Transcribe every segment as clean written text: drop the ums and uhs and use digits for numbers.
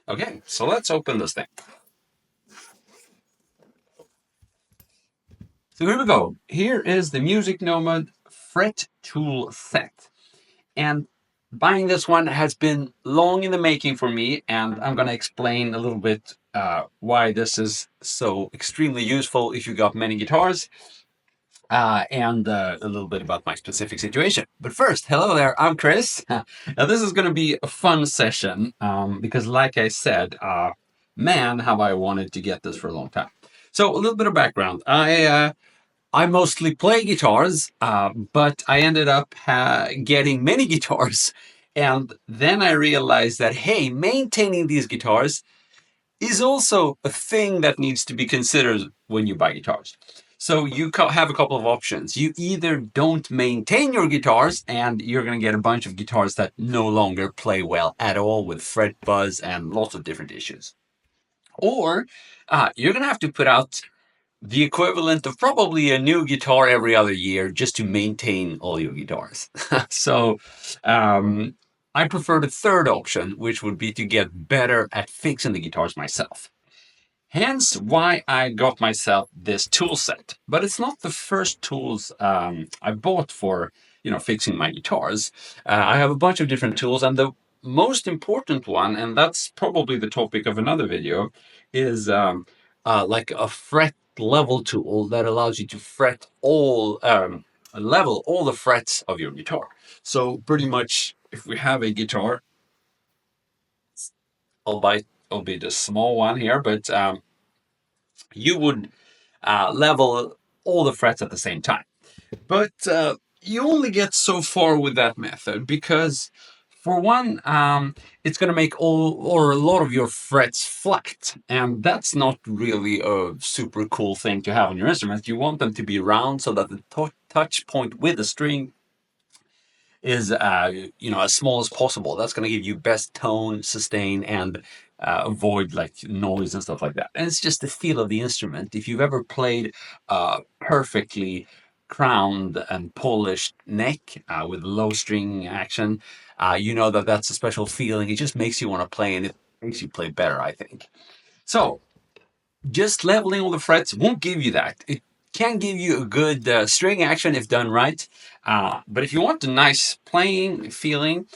Okay, so let's open this thing. So here we go. Here is the Music Nomad fret tool set. And buying this one has been long in the making for me, and I'm going to explain a little bit why this is so extremely useful if you got many guitars, and a little bit about my specific situation. But first, hello there, I'm Chris. Now, this is going to be a fun session because, like I said, man, have I wanted to get this for a long time. So, a little bit of background. I mostly play guitars, but I ended up getting many guitars. And then I realized that, hey, maintaining these guitars is also a thing that needs to be considered when you buy guitars. So you have a couple of options. You either don't maintain your guitars and you're going to get a bunch of guitars that no longer play well at all with fret buzz and lots of different issues. Or you're going to have to put out the equivalent of probably a new guitar every other year just to maintain all your guitars. So um, I prefer the third option, which would be to get better at fixing the guitars myself. Hence why I got myself this tool set. But it's not the first tools I bought for fixing my guitars. I have a bunch of different tools, and the most important one, and that's probably the topic of another video, is like a fret level tool that allows you to fret level all the frets of your guitar. So pretty much, if we have a guitar, albeit a small one here, but you would level all the frets at the same time. But you only get so far with that method because, for one, it's going to make all or a lot of your frets flat, and that's not really a super cool thing to have on your instrument. You want them to be round so that the touch point with the string is as small as possible. That's going to give you best tone, sustain, and avoid like noise and stuff like that. And it's just the feel of the instrument. If you've ever played perfectly crowned and polished neck with low string action, you know that that's a special feeling. It just makes you want to play, and it makes you play better, I think. So just leveling all the frets won't give you that. It can give you a good string action if done right. But if you want a nice playing feeling,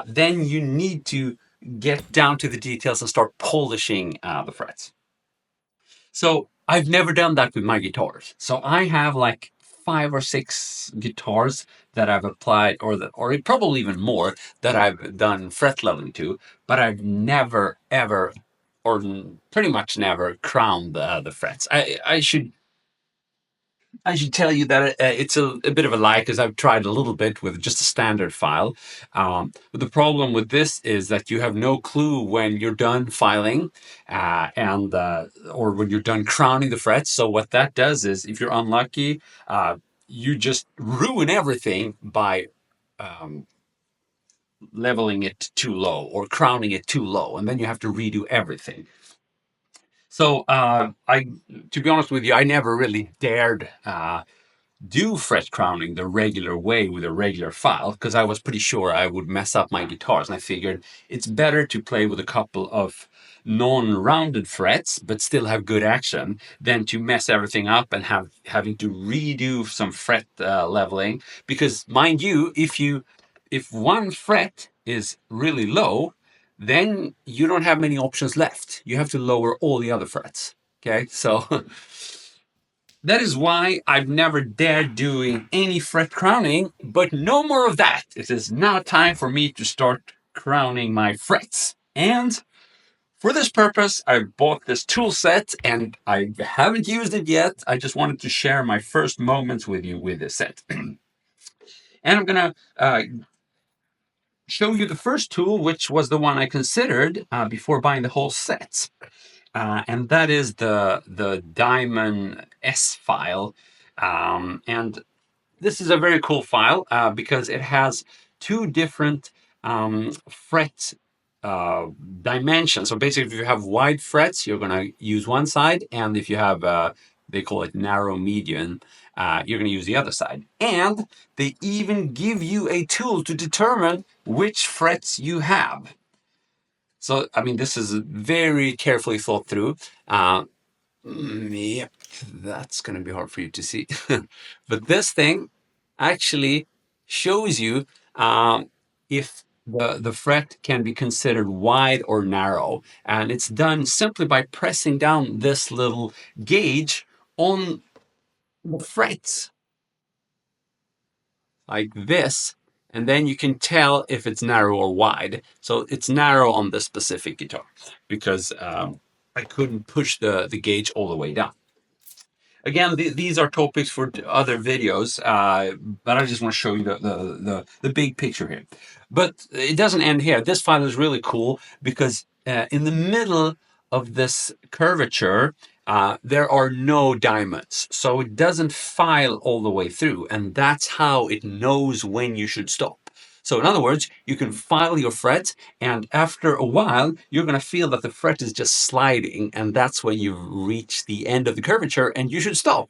then you need to get down to the details and start polishing the frets. So I've never done that with my guitars. So I have like 5 or 6 guitars that I've applied, or probably even more, that I've done fret leveling to, but I've never ever, or pretty much never, crowned the frets. I should tell you that it's a bit of a lie because I've tried a little bit with just a standard file. But the problem with this is that you have no clue when you're done filing and or when you're done crowning the frets. So what that does is, if you're unlucky, you just ruin everything by um, leveling it too low or crowning it too low, and then you have to redo everything. So to be honest with you, I never really dared do fret crowning the regular way with a regular file because I was pretty sure I would mess up my guitars, and I figured it's better to play with a couple of non-rounded frets but still have good action than to mess everything up and having to redo some fret leveling. Because mind you, if one fret is really low, then you don't have many options left. You have to lower all the other frets. Okay, so that is why I've never dared doing any fret crowning, but no more of that. It is now time for me to start crowning my frets. And for this purpose, I bought this tool set and I haven't used it yet. I just wanted to share my first moments with you with this set. And I'm going to show you the first tool, which was the one I considered before buying the whole set. And that is the Diamond S file. And this is a very cool file because it has two different fret dimensions. So basically, if you have wide frets, you're going to use one side, and if you have they call it narrow median, you're going to use the other side. And they even give you a tool to determine which frets you have. So, I mean, this is very carefully thought through. Yep, that's going to be hard for you to see. But this thing actually shows you if the fret can be considered wide or narrow. And it's done simply by pressing down this little gauge on the frets like this. And then you can tell if it's narrow or wide. So it's narrow on this specific guitar because I couldn't push the gauge all the way down. Again, these are topics for other videos, but I just want to show you the big picture here. But it doesn't end here. This file is really cool because in the middle of this curvature, there are no diamonds. So it doesn't file all the way through, and that's how it knows when you should stop. So in other words, you can file your fret, and after a while, you're going to feel that the fret is just sliding, and that's when you reach the end of the curvature, and you should stop.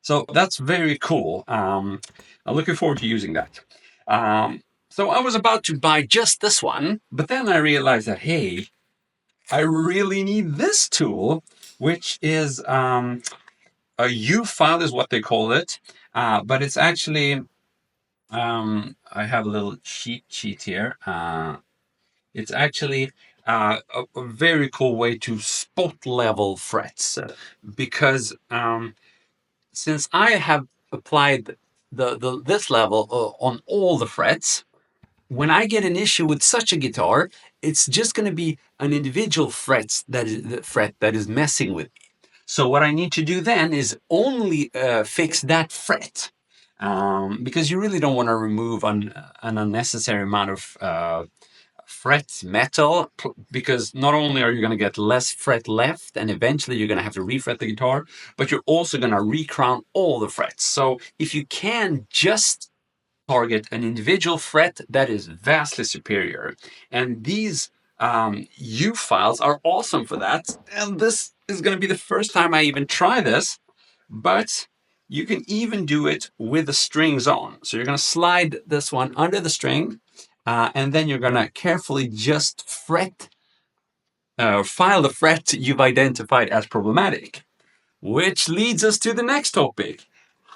So that's very cool. I'm looking forward to using that. So I was about to buy just this one, but then I realized that, hey, I really need this tool, which is a U file is what they call it, but it's actually I have a little cheat sheet here. It's actually a very cool way to spot level frets because since I have applied this level on all the frets, when I get an issue with such a guitar, it's just going to be an individual fret that is messing with me. So what I need to do then is only fix that fret. Because you really don't want to remove an unnecessary amount of fret metal, because not only are you going to get less fret left and eventually you're going to have to refret the guitar, but you're also going to recrown all the frets. So if you can just target an individual fret, that is vastly superior. And these U files are awesome for that. And this is going to be the first time I even try this, but you can even do it with the strings on. So you're going to slide this one under the string, and then you're going to carefully just file the fret you've identified as problematic. Which leads us to the next topic.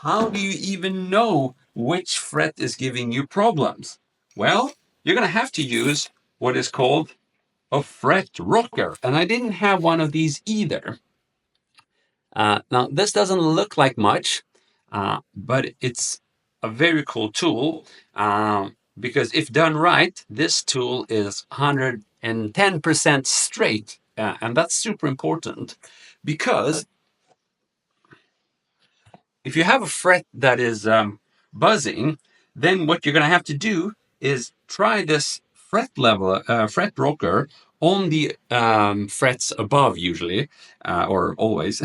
How do you even know which fret is giving you problems? Well, you're going to have to use what is called a fret rocker. And I didn't have one of these either. Now, this doesn't look like much, but it's a very cool tool because if done right, this tool is 110% straight. And that's super important because if you have a fret that is buzzing, then what you're going to have to do is try this fret rocker on the frets above, usually, or always,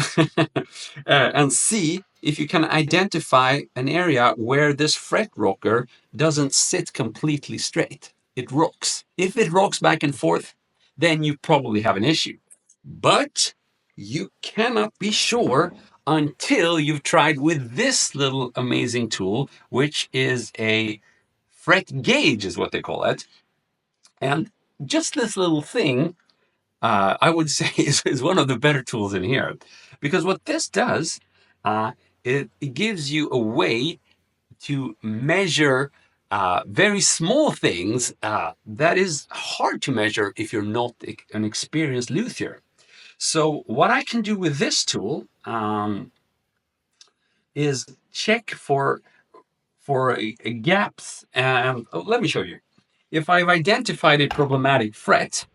and see if you can identify an area where this fret rocker doesn't sit completely straight. It rocks. If it rocks back and forth, then you probably have an issue. But you cannot be sure until you've tried with this little amazing tool, which is a fret gauge, is what they call it. And just this little thing, I would say, is one of the better tools in here. Because what this does, it gives you a way to measure very small things that is hard to measure if you're not an experienced luthier. So what I can do with this tool is check for gaps. And let me show you. If I've identified a problematic fret,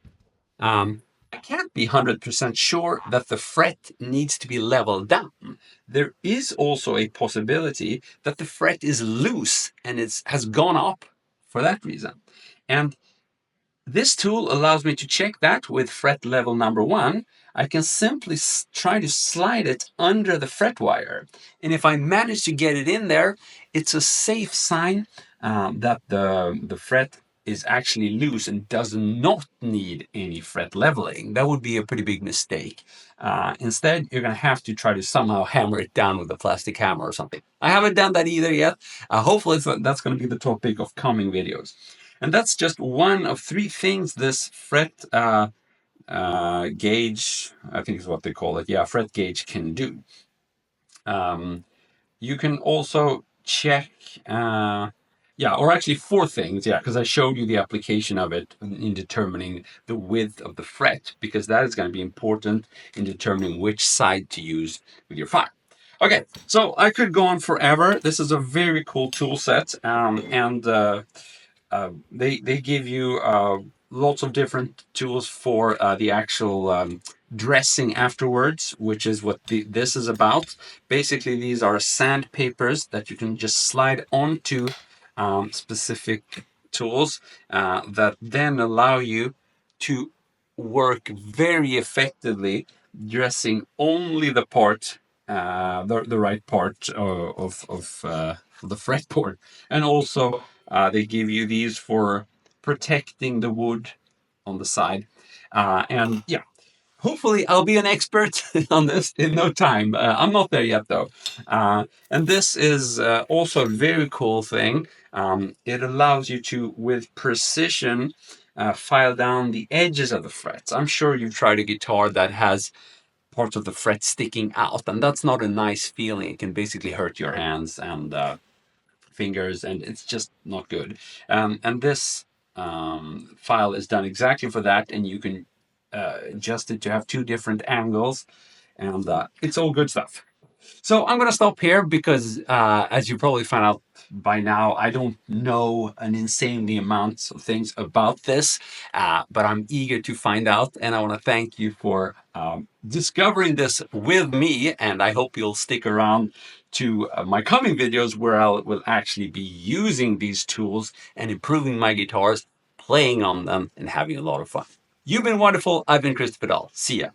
I can't be 100% sure that the fret needs to be leveled down. There is also a possibility that the fret is loose and it has gone up for that reason. And this tool allows me to check that with fret level number 1. I can simply try to slide it under the fret wire. And if I manage to get it in there, it's a safe sign that the fret is actually loose and does not need any fret leveling. That would be a pretty big mistake. Instead, you're going to have to try to somehow hammer it down with a plastic hammer or something. I haven't done that either yet. Hopefully that's going to be the topic of coming videos. And that's just one of 3 things this fret gauge, I think is what they call it. Yeah, fret gauge can do. You can also check, yeah, or actually four things, yeah, because I showed you the application of it in determining the width of the fret, because that is going to be important in determining which side to use with your file. Okay, so I could go on forever. This is a very cool tool set, and they give you lots of different tools for the actual dressing afterwards, which is what this is about. Basically, these are sandpapers that you can just slide onto specific tools that then allow you to work very effectively dressing only the part, the right part of the fretboard, and also they give you these for protecting the wood on the side. And yeah, hopefully I'll be an expert on this in no time. I'm not there yet though. And this is also a very cool thing. It allows you to, with precision, file down the edges of the frets. I'm sure you've tried a guitar that has parts of the fret sticking out, and that's not a nice feeling. It can basically hurt your hands and fingers, and it's just not good. And this file is done exactly for that, and you can adjust it to have two different angles, and it's all good stuff. So I'm going to stop here because, as you probably found out by now, I don't know an insanely amount of things about this, but I'm eager to find out. And I want to thank you for discovering this with me. And I hope you'll stick around to my coming videos where I will actually be using these tools and improving my guitars, playing on them, and having a lot of fun. You've been wonderful. I've been Christopher Dahl. See ya.